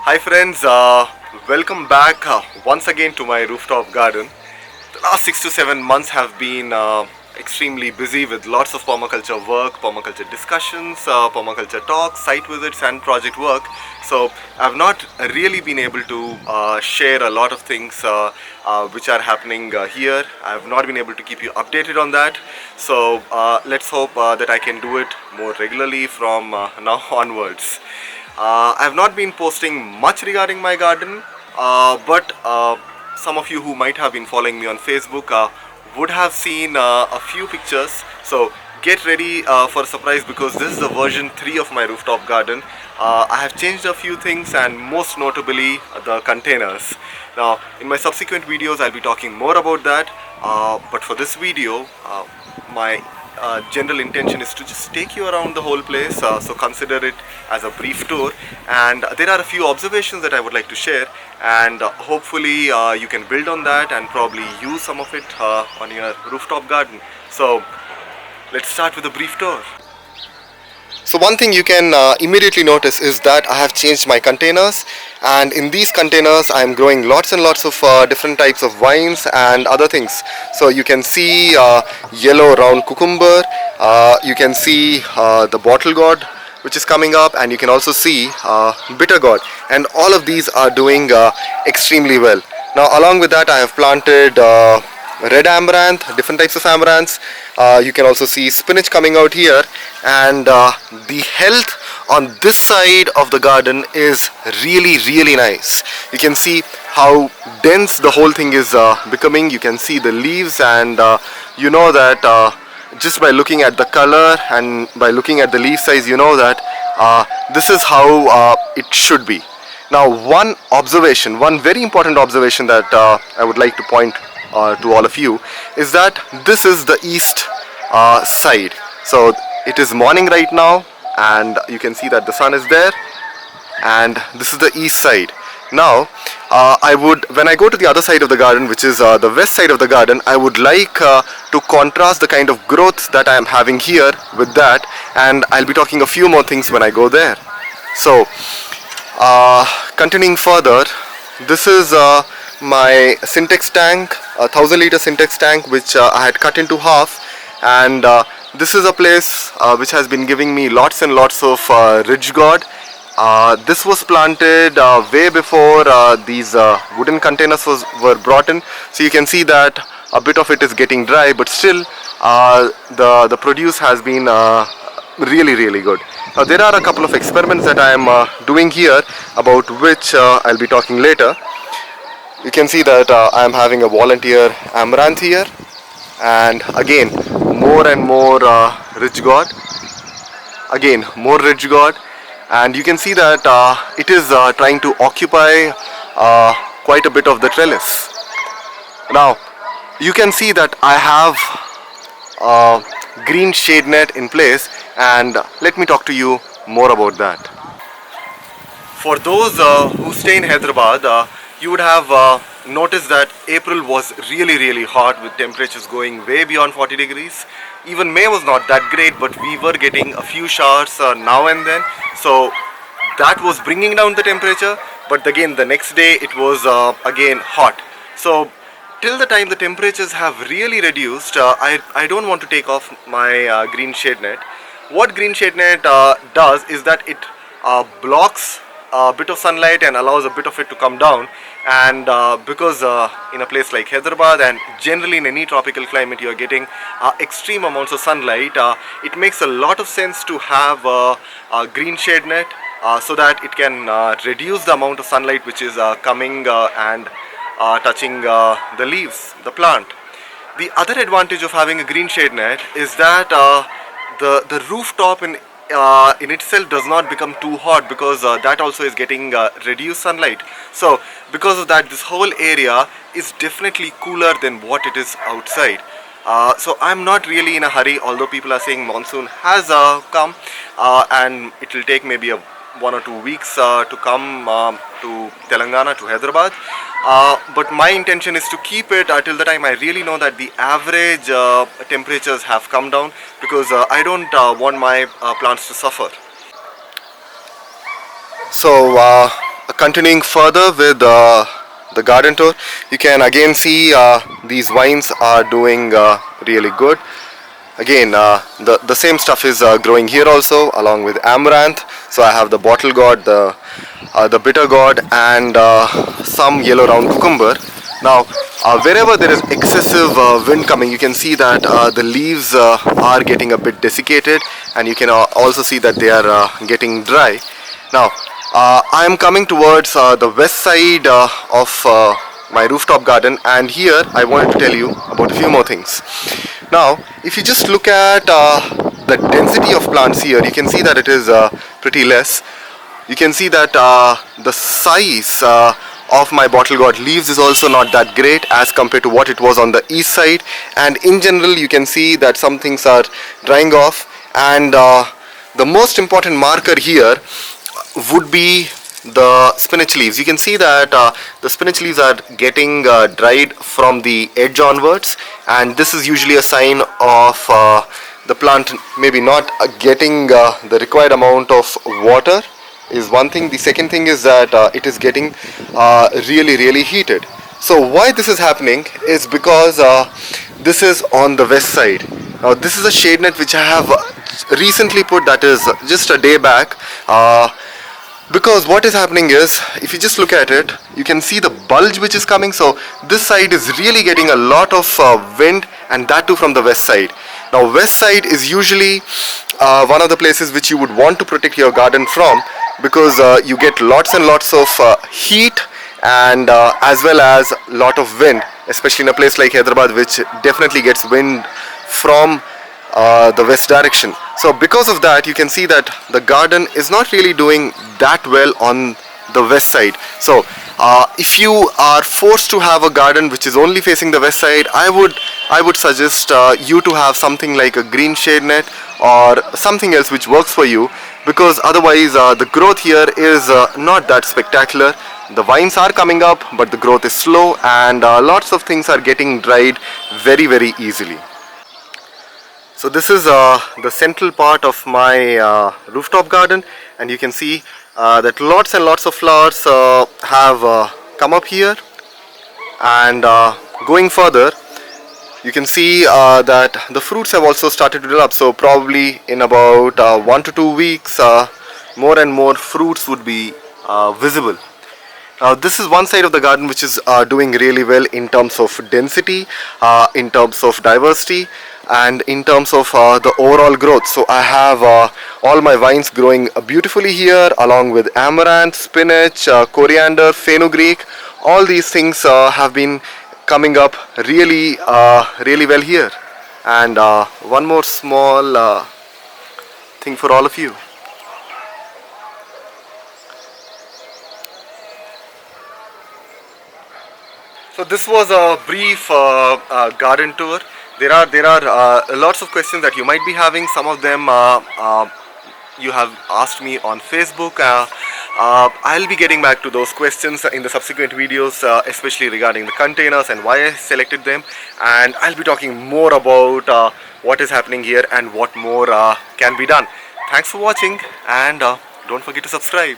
Hi friends, welcome back once again to my rooftop garden. The last 6 to 7 months have been extremely busy with lots of permaculture work, permaculture discussions, permaculture talks, site visits and project work. So I've not really been able to share a lot of things which are happening here. I've not been able to keep you updated on that. So let's hope that I can do it more regularly from now onwards. I've not been posting much regarding my garden, but some of you who might have been following me on Facebook would have seen a few pictures. So get ready for a surprise because this is the version 3 of my rooftop garden. I have changed a few things and most notably the containers. Now in my subsequent videos I'll be talking more about that, but for this video my general intention is to just take you around the whole place, so consider it as a brief tour, and there are a few observations that I would like to share, and hopefully you can build on that and probably use some of it on your rooftop garden. So let's start with a brief tour. So one thing you can immediately notice is that I have changed my containers, and in these containers I am growing lots and lots of different types of vines and other things. So you can see yellow round cucumber, you can see the bottle gourd which is coming up, and you can also see bitter gourd, and all of these are doing extremely well. Now along with that I have planted red amaranth, different types of amaranths. You can also see spinach coming out here, and the health on this side of the garden is really nice. You can see how dense the whole thing is becoming. You can see the leaves, and you know that just by looking at the color and by looking at the leaf size, you know that this is how it should be. Now one observation, one very important observation that I would like to point to all of you is that this is the east side. So it is morning right now, and you can see that the sun is there, and this is the east side. Now when I go to the other side of the garden, which is the west side of the garden, I would like to contrast the kind of growth that I am having here with that, and I'll be talking a few more things when I go there. So continuing further, this is my Syntex tank, a 1000 liter Syntex tank, which I had cut into half, and this is a place which has been giving me lots and lots of ridge gourd. This was planted way before these wooden containers were brought in, so you can see that a bit of it is getting dry, but still the produce has been really good. Now there are a couple of experiments that I am doing here, about which I'll be talking later. You can see that I am having a volunteer amaranth here, and again more and more ridge gourd, again more ridge gourd, and you can see that it is trying to occupy quite a bit of the trellis. Now you can see that I have a green shade net in place, and let me talk to you more about that. For those who stay in Hyderabad, you would have noticed that April was really hot, with temperatures going way beyond 40 degrees. Even May was not that great, but we were getting a few showers now and then, so that was bringing down the temperature. But again the next day it was again hot. So till the time the temperatures have really reduced, I don't want to take off my green shade net. What green shade net does is that it blocks a bit of sunlight and allows a bit of it to come down, and because in a place like Hyderabad and generally in any tropical climate you are getting extreme amounts of sunlight, it makes a lot of sense to have a green shade net so that it can reduce the amount of sunlight which is coming and touching the leaves, the plant. The other advantage of having a green shade net is that the rooftop in itself does not become too hot, because that also is getting reduced sunlight. So because of that, this whole area is definitely cooler than what it is outside. So I'm not really in a hurry, although people are saying monsoon has come and it will take maybe 1 or 2 weeks to come to Telangana, to Hyderabad. But my intention is to keep it till the time I really know that the average temperatures have come down, because I don't want my plants to suffer. So continuing further with the garden tour, you can again see these vines are doing really good. Again, the same stuff is growing here also, along with amaranth. So I have the bottle gourd, the bitter gourd, and some yellow round cucumber. Now, wherever there is excessive wind coming, you can see that the leaves are getting a bit desiccated, and you can also see that they are getting dry. Now, I am coming towards the west side of my rooftop garden, and here I wanted to tell you about a few more things. Now, if you just look at the density of plants here, you can see that it is pretty less. You can see that the size of my bottle gourd leaves is also not that great as compared to what it was on the east side, and in general you can see that some things are drying off, and the most important marker here would be the spinach leaves. You can see that the spinach leaves are getting dried from the edge onwards, and this is usually a sign of the plant maybe not getting the required amount of water is one thing. The second thing is that it is getting really heated. So why this is happening is because this is on the west side. Now this is a shade net which I have recently put, that is just a day back, because what is happening is, if you just look at it, you can see the bulge which is coming. So this side is really getting a lot of wind, and that too from the west side. Now west side is usually one of the places which you would want to protect your garden from, because you get lots and lots of heat, and as well as lot of wind, especially in a place like Hyderabad, which definitely gets wind from the west direction. So because of that, you can see that the garden is not really doing that well on the west side. So if you are forced to have a garden which is only facing the west side, I would suggest you to have something like a green shade net or something else which works for you, because otherwise the growth here is not that spectacular. The vines are coming up, but the growth is slow, and lots of things are getting dried very easily. So this is the central part of my rooftop garden, and you can see that lots and lots of flowers have come up here, and going further you can see that the fruits have also started to develop. So probably in about 1 to 2 weeks more and more fruits would be visible. Now this is one side of the garden which is doing really well in terms of density, in terms of diversity, and in terms of the overall growth. So I have all my vines growing beautifully here, along with amaranth, spinach, coriander, fenugreek. All these things have been coming up really well here. And one more small thing for all of you. So this was a brief garden tour. There are lots of questions that you might be having. Some of them you have asked me on Facebook. I'll be getting back to those questions in the subsequent videos, especially regarding the containers and why I selected them. And I'll be talking more about what is happening here and what more can be done. Thanks for watching, and don't forget to subscribe.